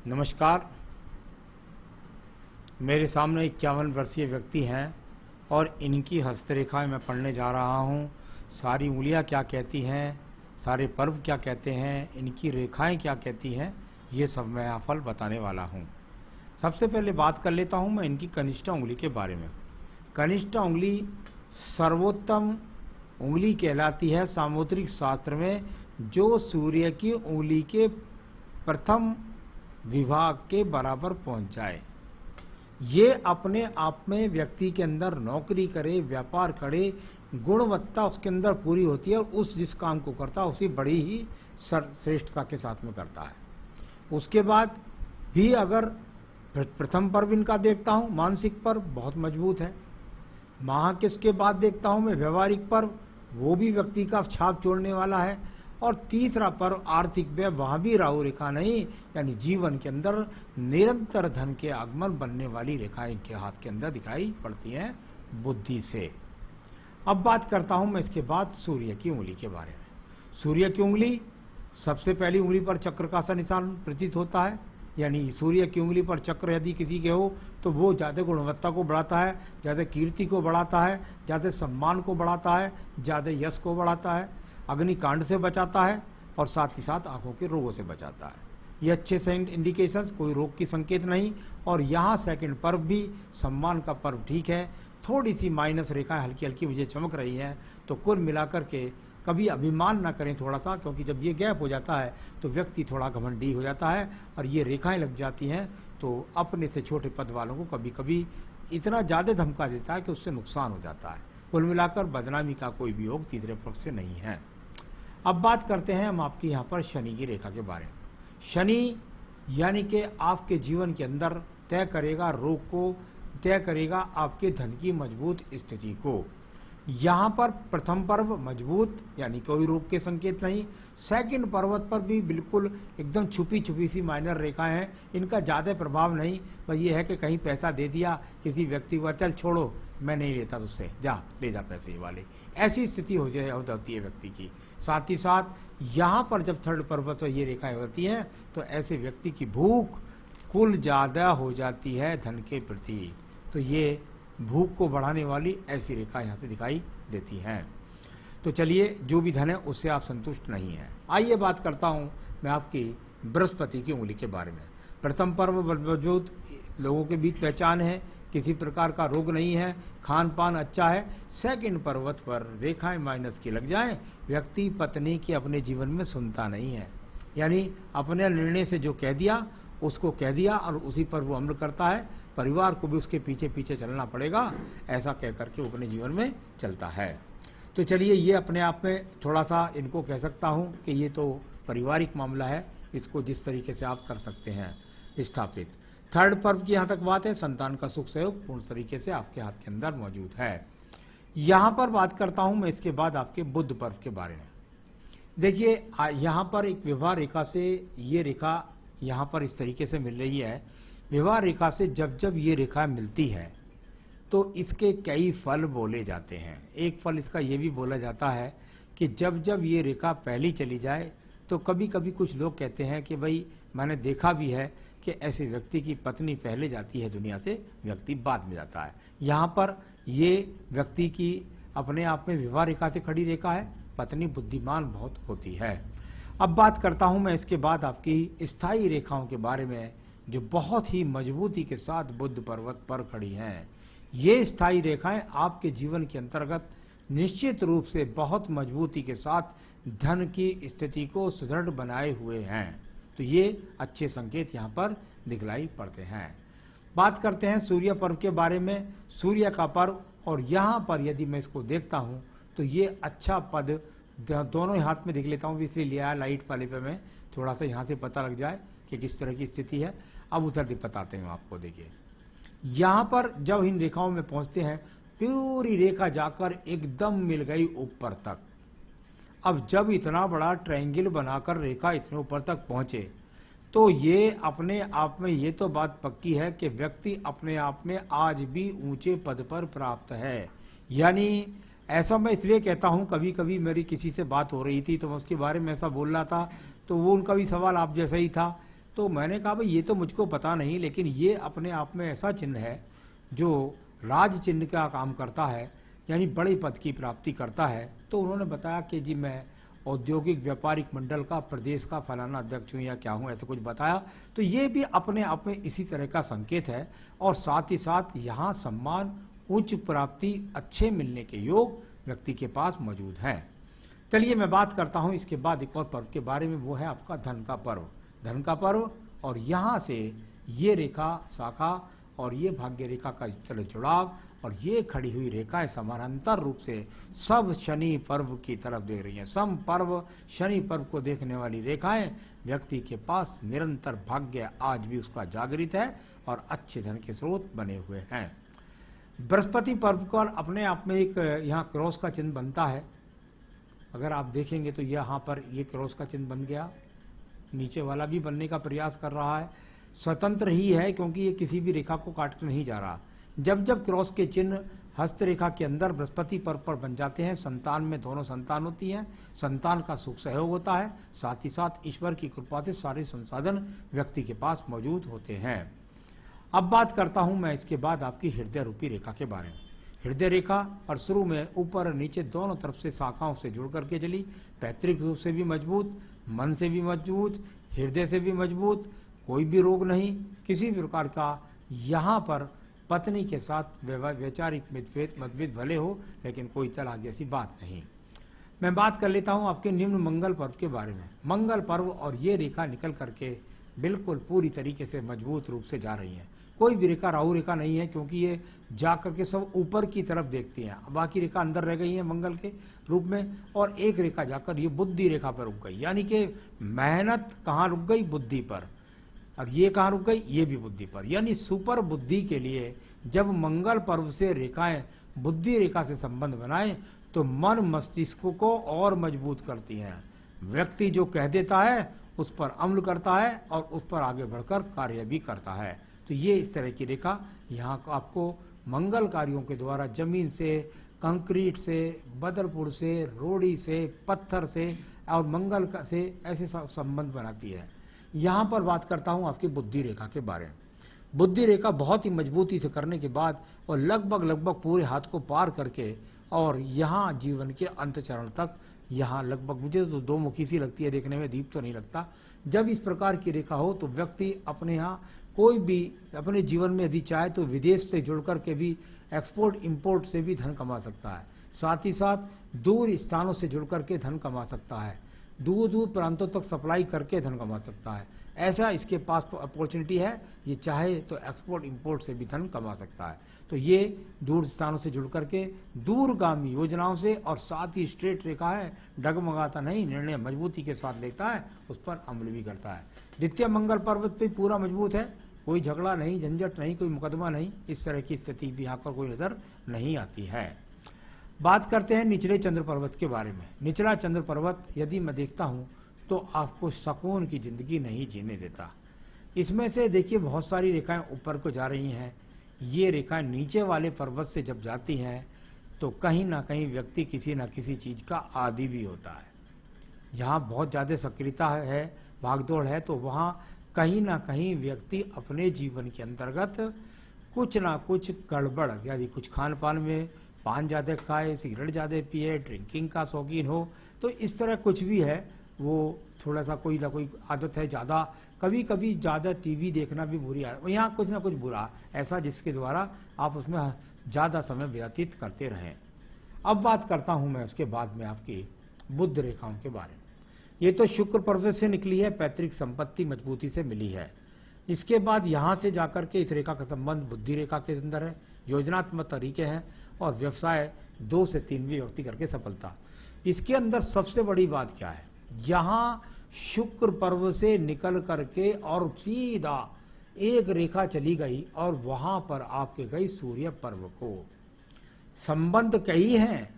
नमस्कार। मेरे सामने 51 वर्षीय व्यक्ति हैं और इनकी हस्तरेखाएं मैं पढ़ने जा रहा हूं। सारी उंगलियां क्या कहती हैं, सारे पर्व क्या कहते हैं, इनकी रेखाएं क्या कहती हैं, ये सब मैं यहाँ फल बताने वाला हूं। सबसे पहले बात कर लेता हूं मैं इनकी कनिष्ठा उंगली के बारे में। कनिष्ठा उंगली सर्वोत्तम उंगली कहलाती है सामुद्रिक शास्त्र में, जो सूर्य की उंगली के प्रथम विभाग के बराबर पहुंच जाए। ये अपने आप में व्यक्ति के अंदर नौकरी करे, व्यापार करे, गुणवत्ता उसके अंदर पूरी होती है और उस जिस काम को करता है उसी बड़ी ही श्रेष्ठता के साथ में करता है। उसके बाद भी अगर प्रथम पर्व इनका देखता हूँ, मानसिक पर्व बहुत मजबूत है। किसके बाद देखता हूँ मैं व्यवहारिक पर्व, वो भी व्यक्ति का छाप छोड़ने वाला है। और तीसरा पर्व आर्थिक व्यय, वहाँ भी राहु रेखा नहीं, यानी जीवन के अंदर निरंतर धन के आगमन बनने वाली रेखा इनके हाथ के अंदर दिखाई पड़ती है बुद्धि से। अब बात करता हूँ मैं इसके बाद सूर्य की उंगली के बारे में। सूर्य की उंगली, सबसे पहली उंगली पर चक्र का सा निशान प्रतीत होता है, यानी सूर्य की उंगली पर चक्र यदि किसी के हो तो वो ज़्यादा गुणवत्ता को बढ़ाता है, ज़्यादा कीर्ति को बढ़ाता है, ज़्यादा सम्मान को बढ़ाता है, ज़्यादा यश को बढ़ाता है, अग्निकांड से बचाता है और साथ ही साथ आंखों के रोगों से बचाता है। ये अच्छे से इंडिकेशंस, कोई रोग की संकेत नहीं। और यहाँ सेकंड पर्व भी सम्मान का पर्व ठीक है, थोड़ी सी माइनस रेखा हल्की हल्की मुझे चमक रही है। तो कुल मिलाकर के कभी अभिमान ना करें थोड़ा सा, क्योंकि जब ये गैप हो जाता है तो व्यक्ति थोड़ा घमंडी हो जाता है और ये रेखाएं लग जाती हैं तो अपने से छोटे पद वालों को कभी कभी इतना ज़्यादा धमका देता है कि उससे नुकसान हो जाता है। कुल मिलाकर बदनामी का कोई भी योग तीसरे पक्ष से नहीं है। अब बात करते हैं हम आपकी यहाँ पर शनि की रेखा के बारे में। शनि यानी कि आपके जीवन के अंदर तय करेगा रोग को, तय करेगा आपके धन की मजबूत स्थिति को। यहाँ पर प्रथम पर्व मजबूत, यानी कोई रोग के संकेत नहीं। सेकंड पर्वत पर भी बिल्कुल एकदम छुपी छुपी सी माइनर रेखाएं हैं, इनका ज़्यादा प्रभाव नहीं। बस ये है कि कहीं पैसा दे दिया किसी व्यक्ति को, चल छोड़ो मैं नहीं लेता तुझसे, जा ले जा पैसे ये वाले, ऐसी स्थिति हो जाती है व्यक्ति की। साथ ही साथ यहाँ पर जब थर्ड पर्वत पर ये रेखाएं होती हैं तो ऐसे व्यक्ति की भूख कुल ज़्यादा हो जाती है धन के प्रति। तो ये भूख को बढ़ाने वाली ऐसी रेखा यहाँ से दिखाई देती हैं। तो चलिए, जो भी धन है उससे आप संतुष्ट नहीं हैं। आइए बात करता हूँ मैं आपकी बृहस्पति की उंगली के बारे में। प्रथम पर्व मजबूत, लोगों के बीच पहचान है, किसी प्रकार का रोग नहीं है, खान पान अच्छा है। सेकंड पर्वत पर रेखाएं माइनस की लग जाएं, व्यक्ति पत्नी की अपने जीवन में सुनता नहीं है, यानी अपने निर्णय से जो कह दिया उसको कह दिया और उसी पर वो अमल करता है। परिवार को भी उसके पीछे पीछे चलना पड़ेगा, ऐसा कह करके वो अपने जीवन में चलता है। तो चलिए, ये अपने आप में थोड़ा सा इनको कह सकता हूँ कि ये तो पारिवारिक मामला है, इसको जिस तरीके से आप कर सकते हैं स्थापित। थर्ड पर्व की यहाँ तक बात है, संतान का सुख सहयोग पूर्ण तरीके से आपके हाथ के अंदर मौजूद है। यहाँ पर बात करता हूँ मैं इसके बाद आपके बुध पर्व के बारे में। देखिए, यहाँ पर एक विवाह रेखा से ये रेखा यहाँ पर इस तरीके से मिल रही है। विवाह रेखा से जब जब ये रेखा मिलती है तो इसके कई फल बोले जाते हैं। एक फल इसका ये भी बोला जाता है कि जब जब ये रेखा पहली चली जाए तो कभी कभी कुछ लोग कहते हैं कि भाई मैंने देखा भी है कि ऐसे व्यक्ति की पत्नी पहले जाती है दुनिया से, व्यक्ति बाद में जाता है। यहाँ पर ये व्यक्ति की अपने आप में विवाह रेखा से खड़ी रेखा है, पत्नी बुद्धिमान बहुत होती है। अब बात करता हूँ मैं इसके बाद आपकी स्थायी रेखाओं के बारे में, जो बहुत ही मजबूती के साथ बुध पर्वत पर खड़ी हैं। ये स्थायी रेखाएं आपके जीवन के अंतर्गत निश्चित रूप से बहुत मजबूती के साथ धन की स्थिति को सुदृढ़ बनाए हुए हैं। तो ये अच्छे संकेत यहाँ पर दिखलाई पड़ते हैं। बात करते हैं सूर्य पर्व के बारे में। सूर्य का पर्व, और यहाँ पर यदि मैं इसको देखता हूँ तो ये अच्छा पद दोनों हाथ में देख लेता हूँ, इसलिए लिया लाइट वाले पे मैं थोड़ा सा यहाँ से पता लग जाए कि किस तरह की स्थिति है। अब उधर बताते हैं आपको। देखिए, यहाँ पर जब इन रेखाओं में पहुँचते हैं, पूरी रेखा जाकर एकदम मिल गई ऊपर तक। अब जब इतना बड़ा ट्रायंगल बनाकर रेखा इतने ऊपर तक पहुँचे तो ये अपने आप में ये तो बात पक्की है कि व्यक्ति अपने आप में आज भी ऊंचे पद पर प्राप्त है। यानी ऐसा मैं इसलिए कहता हूँ, कभी कभी मेरी किसी से बात हो रही थी तो मैं उसके बारे में ऐसा बोल रहा था तो वो उनका भी सवाल आप जैसा ही था तो मैंने कहा भाई ये तो मुझको पता नहीं, लेकिन ये अपने आप में ऐसा चिन्ह है जो राज चिन्ह का काम करता है, यानी बड़े पद की प्राप्ति करता है। तो उन्होंने बताया कि जी मैं औद्योगिक व्यापारिक मंडल का प्रदेश का फलाना अध्यक्ष हूँ या क्या हूँ, ऐसा कुछ बताया। तो ये भी अपने आप में इसी तरह का संकेत है, और साथ ही साथ यहाँ सम्मान, उच्च प्राप्ति, अच्छे मिलने के योग व्यक्ति के पास मौजूद हैं। चलिए मैं बात करता हूँ इसके बाद एक और पर्व के बारे में, वो है आपका धन का पर्व। धन का पर्व, और यहाँ से ये रेखा शाखा और ये भाग्य रेखा का इस तरह जुड़ाव और ये खड़ी हुई रेखाएं समानांतर रूप से सब शनि पर्व की तरफ देख रही हैं। सम पर्व शनि पर्व को देखने वाली रेखाएं व्यक्ति के पास निरंतर भाग्य आज भी उसका जागृत है और अच्छे धन के स्रोत बने हुए हैं। बृहस्पति पर्व को अपने आप में एक यहाँ क्रॉस का चिन्ह बनता है। अगर आप देखेंगे तो यहाँ पर ये क्रॉस का चिन्ह बन गया, नीचे वाला भी बनने का प्रयास कर रहा है। स्वतंत्र ही है क्योंकि ये किसी भी रेखा को काट कर नहीं जा रहा। जब जब क्रॉस के चिन्ह हस्तरेखा के अंदर बृहस्पति पर्व पर बन जाते हैं, संतान में दोनों संतान होती हैं, संतान का सुख सहयोग होता है, साथ ही साथ ईश्वर की कृपा से सारे संसाधन व्यक्ति के पास मौजूद होते हैं। अब बात करता हूं मैं इसके बाद आपकी हृदय रूपी रेखा के बारे में। हृदय रेखा और शुरू में ऊपर और नीचे दोनों तरफ से शाखाओं से जुड़ करके चली, पैतृक रूप से भी मजबूत, मन से भी मजबूत, हृदय से भी मजबूत, कोई भी रोग नहीं, किसी भी प्रकार का यहाँ पर पत्नी के साथ वैचारिक मतभेद भले हो, लेकिन कोई तलाक जैसी बात नहीं। मैं बात कर लेता हूँ आपके निम्न मंगल पर्व के बारे में। मंगल पर्व और ये रेखा निकल करके बिल्कुल पूरी तरीके से मजबूत रूप से जा रही है। कोई भी रेखा राहु रेखा नहीं है, क्योंकि ये जा करके सब ऊपर की तरफ देखती हैं। बाकी रेखा अंदर रह गई है मंगल के रूप में, और एक रेखा जाकर ये बुद्धि रेखा पर रुक गई, यानी कि मेहनत कहाँ रुक गई? बुद्धि पर। और ये कहाँ रुक गई? ये भी बुद्धि पर। यानी सुपर बुद्धि के लिए जब मंगल पर्व से रेखाएं बुद्धि रेखा से संबंध बनाए तो मन मस्तिष्क को और मजबूत करती हैं। व्यक्ति जो कह देता है उस पर अमल करता है और उस पर आगे बढ़कर कार्य भी करता है। तो ये इस तरह की रेखा यहाँ आपको मंगल कार्यों के द्वारा जमीन से, कंक्रीट से, बदरपुर से, रोड़ी से, पत्थर से और मंगल से ऐसे संबंध बनाती है। यहाँ पर बात करता हूँ आपकी बुद्धि रेखा के बारे में। बुद्धि रेखा बहुत ही मजबूती से करने के बाद और लगभग पूरे हाथ को पार करके और यहाँ जीवन के अंत चरण तक, यहाँ लगभग मुझे तो दो मुखी सी लगती है देखने में, दीप तो नहीं लगता। जब इस प्रकार की रेखा हो तो व्यक्ति अपने यहाँ कोई भी अपने जीवन में यदि चाहे तो विदेश से जुड़ कर के भी एक्सपोर्ट इंपोर्ट से भी धन कमा सकता है, साथ ही साथ दूर स्थानों से जुड़ कर के धन कमा सकता है, दूर दूर प्रांतों तक सप्लाई करके धन कमा सकता है। ऐसा इसके पास अपॉर्चुनिटी है, ये चाहे तो एक्सपोर्ट इंपोर्ट से भी धन कमा सकता है। तो ये दूर स्थानों से जुड़ करके दूरगामी योजनाओं से, और साथ ही स्ट्रेट रेखा है, डगमगाता नहीं, निर्णय मजबूती के साथ लेता है, उस पर अमल भी करता है। द्वितीय मंगल पर्वत पे पूरा मजबूत है, कोई झगड़ा नहीं, झंझट नहीं, कोई मुकदमा नहीं, इस तरह की स्थिति भी यहाँ पर कोई नजर नहीं आती है। बात करते हैं निचले चंद्र पर्वत के बारे में। निचला चंद्र पर्वत यदि मैं देखता हूँ तो आपको सुकून की जिंदगी नहीं जीने देता। इसमें से देखिए बहुत सारी रेखाएं ऊपर को जा रही हैं, ये रेखाएं नीचे वाले पर्वत से जब जाती हैं तो कहीं ना कहीं व्यक्ति किसी न किसी चीज़ का आदी भी होता है। यहाँ बहुत ज़्यादा सक्रियता है, भागदौड़ है, तो वहाँ कहीं ना कहीं व्यक्ति अपने जीवन के अंतर्गत कुछ ना कुछ गड़बड़, यदि कुछ खान पान में पान ज़्यादा खाए, सिगरेट ज़्यादा पिए, ड्रिंकिंग का शौकीन हो, तो इस तरह कुछ भी है, वो थोड़ा सा कोई ना कोई आदत है ज़्यादा, कभी कभी ज़्यादा टीवी देखना भी बुरी आदत, यहाँ कुछ ना कुछ बुरा ऐसा जिसके द्वारा आप उसमें ज़्यादा समय व्यतीत करते रहें। अब बात करता हूँ मैं उसके बाद में आपकी बुध रेखाओं के बारे में। ये तो शुक्र पर्वत से निकली है, पैतृक संपत्ति मजबूती से मिली है। इसके बाद यहाँ से जाकर के इस रेखा का संबंध बुद्धि रेखा के अंदर है, योजनात्मक तरीके हैं और व्यवसाय 2 से 3 भी व्यक्ति करके सफलता। इसके अंदर सबसे बड़ी बात क्या है, यहाँ शुक्र पर्व से निकल करके और सीधा एक रेखा चली गई और वहां पर आपके गई सूर्य पर्व को। संबंध कई हैं,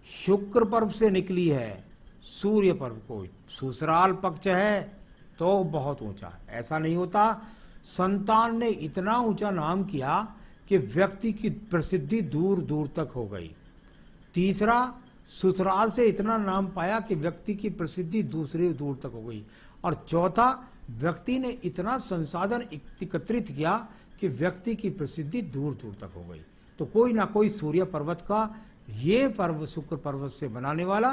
शुक्र पर्व से निकली है, सूर्य पर्व को, ससुराल पक्ष है तो बहुत ऊंचा। ऐसा नहीं होता, संतान ने इतना ऊंचा नाम किया कि व्यक्ति की प्रसिद्धि दूर दूर तक हो गई। तीसरा, ससुराल से इतना नाम पाया कि व्यक्ति की प्रसिद्धि दूसरे दूर तक हो गई। और चौथा, व्यक्ति ने इतना संसाधन एकत्रित किया कि व्यक्ति की प्रसिद्धि दूर दूर तक हो गई। तो कोई ना कोई सूर्य पर्वत का ये पर्व शुक्र पर्वत से बनाने वाला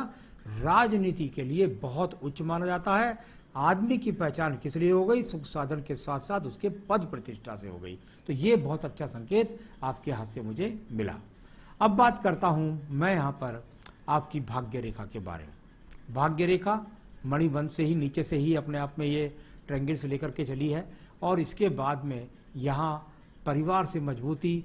राजनीति के लिए बहुत उच्च माना जाता है। आदमी की पहचान किस लिए हो गई? सुख साधन के साथ साथ उसके पद प्रतिष्ठा से हो गई। तो ये बहुत अच्छा संकेत आपके हाथ से मुझे मिला। अब बात करता हूं मैं यहाँ पर आपकी भाग्य रेखा के बारे में। भाग्य रेखा मणिबंध से ही, नीचे से ही अपने आप में ये ट्रायंगल से लेकर के चली है, और इसके बाद में यहाँ परिवार से मजबूती,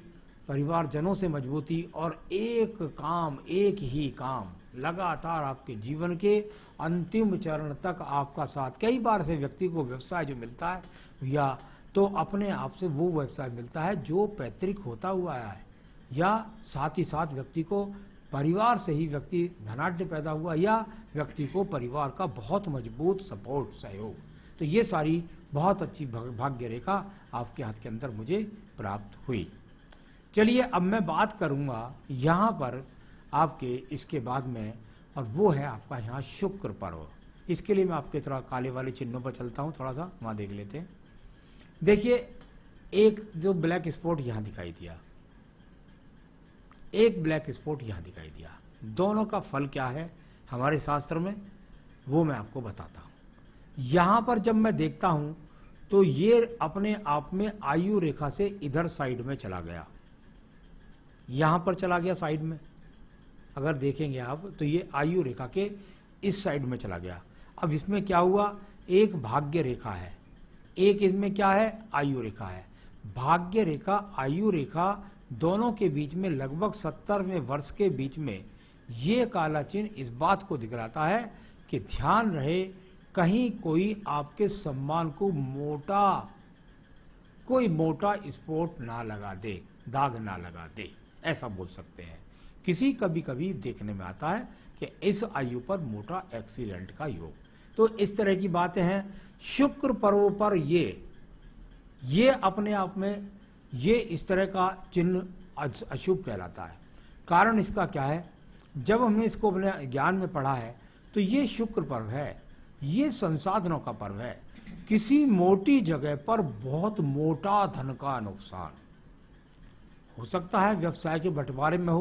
परिवारजनों से मजबूती, और एक काम, एक ही काम लगातार आपके जीवन के अंतिम चरण तक आपका साथ। कई बार से व्यक्ति को व्यवसाय जो मिलता है, या तो अपने आप से वो व्यवसाय मिलता है जो पैतृक होता हुआ आया है, या साथ ही साथ व्यक्ति को परिवार से ही व्यक्ति धनाढ्य पैदा हुआ, या व्यक्ति को परिवार का बहुत मजबूत सपोर्ट, सहयोग। तो ये सारी बहुत अच्छी भाग्य रेखा आपके हाथ के अंदर मुझे प्राप्त हुई। चलिए अब मैं बात करूंगा यहाँ पर आपके इसके बाद में, और वो है आपका यहाँ शुक्र पर्व। इसके लिए मैं आपके थोड़ा काले वाले चिन्हों पर चलता हूँ, थोड़ा सा वहाँ देख लेते हैं। देखिए, एक जो ब्लैक स्पॉट यहाँ दिखाई दिया, एक ब्लैक स्पॉट यहाँ दिखाई दिया, दोनों का फल क्या है हमारे शास्त्र में वो मैं आपको बताता हूँ। यहाँ पर जब मैं देखता हूँ तो ये अपने आप में आयु रेखा से इधर साइड में चला गया, यहाँ पर चला गया साइड में। अगर देखेंगे आप तो ये आयु रेखा के इस साइड में चला गया। अब इसमें क्या हुआ? एक भाग्य रेखा है, एक इसमें क्या है? आयु रेखा है। भाग्य रेखा, आयु रेखा दोनों के बीच में लगभग 70वें वर्ष के बीच में ये काला चिन्ह इस बात को दिखलाता है कि ध्यान रहे कहीं कोई आपके सम्मान को कोई मोटा स्पॉट ना लगा दे, दाग ना लगा दे, ऐसा बोल सकते हैं। किसी कभी कभी देखने में आता है कि इस आयु पर मोटा एक्सीडेंट का योग। तो इस तरह की बातें हैं। शुक्र पर्व पर ये अपने आप में ये इस तरह का चिन्ह अशुभ कहलाता है। कारण इसका क्या है? जब हमने इसको अपने ज्ञान में पढ़ा है तो ये शुक्र पर्व है, ये संसाधनों का पर्व है। किसी मोटी जगह पर बहुत मोटा धन का नुकसान हो सकता है, व्यवसाय के बंटवारे में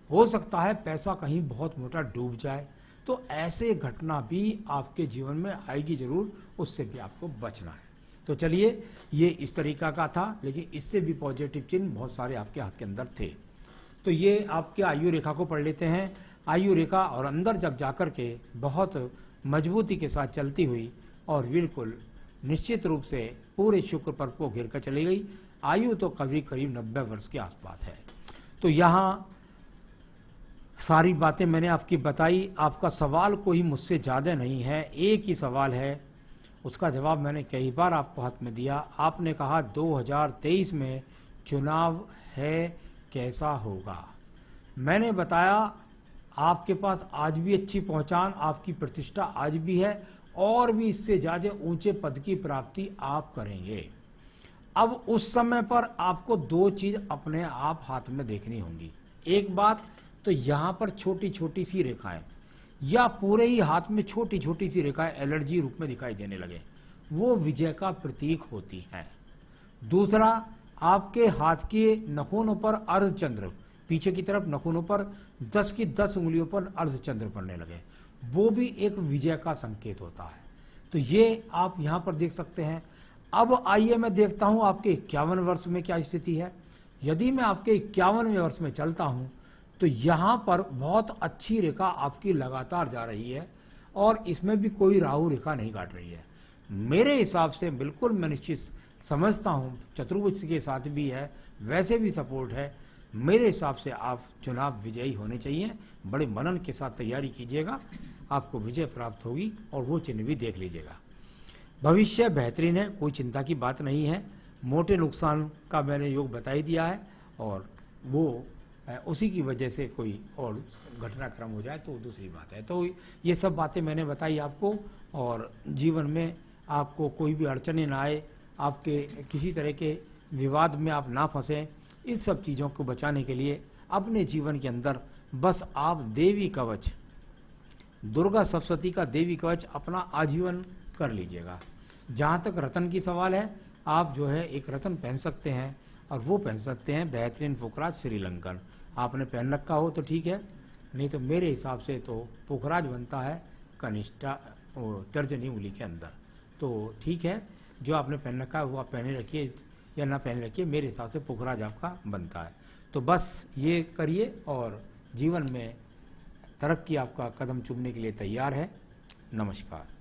हो सकता है पैसा कहीं बहुत मोटा डूब जाए। तो ऐसे घटना भी आपके जीवन में आएगी जरूर, उससे भी आपको बचना है। तो चलिए, ये इस तरीका का था, लेकिन इससे भी पॉजिटिव चिन्ह बहुत सारे आपके हाथ के अंदर थे। तो ये आपके आयु रेखा को पढ़ लेते हैं। आयु रेखा और अंदर जब जाकर के बहुत मजबूती के साथ चलती हुई और बिल्कुल निश्चित रूप से पूरे शुक्र पर्व को घेर कर चली गई। आयु तो करीब 90 वर्ष के आसपास है। तो यहाँ सारी बातें मैंने आपकी बताई। आपका सवाल कोई मुझसे ज़्यादा नहीं है, एक ही सवाल है, उसका जवाब मैंने कई बार आपको हाथ में दिया। आपने कहा 2023 में चुनाव है, कैसा होगा? मैंने बताया आपके पास आज भी अच्छी पहचान, आपकी प्रतिष्ठा आज भी है, और भी इससे ज़्यादा ऊंचे पद की प्राप्ति आप करेंगे। अब उस समय पर आपको दो चीज़ अपने आप हाथ में देखनी होंगी। एक बात तो यहाँ पर छोटी छोटी सी रेखाएं, या पूरे ही हाथ में छोटी छोटी सी रेखाएं एलर्जी रूप में दिखाई देने लगे, वो विजय का प्रतीक होती हैं। दूसरा, आपके हाथ के नखूनों पर अर्धचंद्र, पीछे की तरफ नखूनों पर 10 की 10 उंगलियों पर अर्धचंद्र पड़ने लगे, वो भी एक विजय का संकेत होता है। तो ये आप यहाँ पर देख सकते हैं। अब आइए मैं देखता हूँ आपके 51 वर्ष में क्या स्थिति है। यदि मैं आपके 51वें वर्ष में चलता हूँ तो यहाँ पर बहुत अच्छी रेखा आपकी लगातार जा रही है, और इसमें भी कोई राहु रेखा नहीं काट रही है। मेरे हिसाब से बिल्कुल मैं निश्चित समझता हूँ, चतुर्भुज के साथ भी है, वैसे भी सपोर्ट है। मेरे हिसाब से आप चुनाव विजयी होने चाहिए। बड़े मनन के साथ तैयारी कीजिएगा, आपको विजय प्राप्त होगी, और वो चिन्ह भी देख लीजिएगा। भविष्य बेहतरीन है, कोई चिंता की बात नहीं है। मोटे नुकसान का मैंने योग बता ही दिया है, और वो उसी की वजह से कोई और घटनाक्रम हो जाए तो दूसरी बात है। तो ये सब बातें मैंने बताई आपको, और जीवन में आपको कोई भी अड़चने ना आए, आपके किसी तरह के विवाद में आप ना फंसें, इस सब चीज़ों को बचाने के लिए अपने जीवन के अंदर बस आप देवी कवच, दुर्गा सप्तशती का देवी कवच अपना आजीवन कर लीजिएगा। जहाँ तक रतन की सवाल है, आप जो है एक रतन पहन सकते हैं और वो पहन सकते हैं बेहतरीन पुखराज श्रीलंकन। आपने पहन रखा हो तो ठीक है, नहीं तो मेरे हिसाब से तो पुखराज बनता है कनिष्ठा तर्जनी उंगली के अंदर। तो ठीक है, जो आपने पहन रखा है वो आप पहने रखिए या ना पहने रखिए, मेरे हिसाब से पुखराज आपका बनता है। तो बस ये करिए और जीवन में तरक्की आपका कदम चूमने के लिए तैयार है। नमस्कार।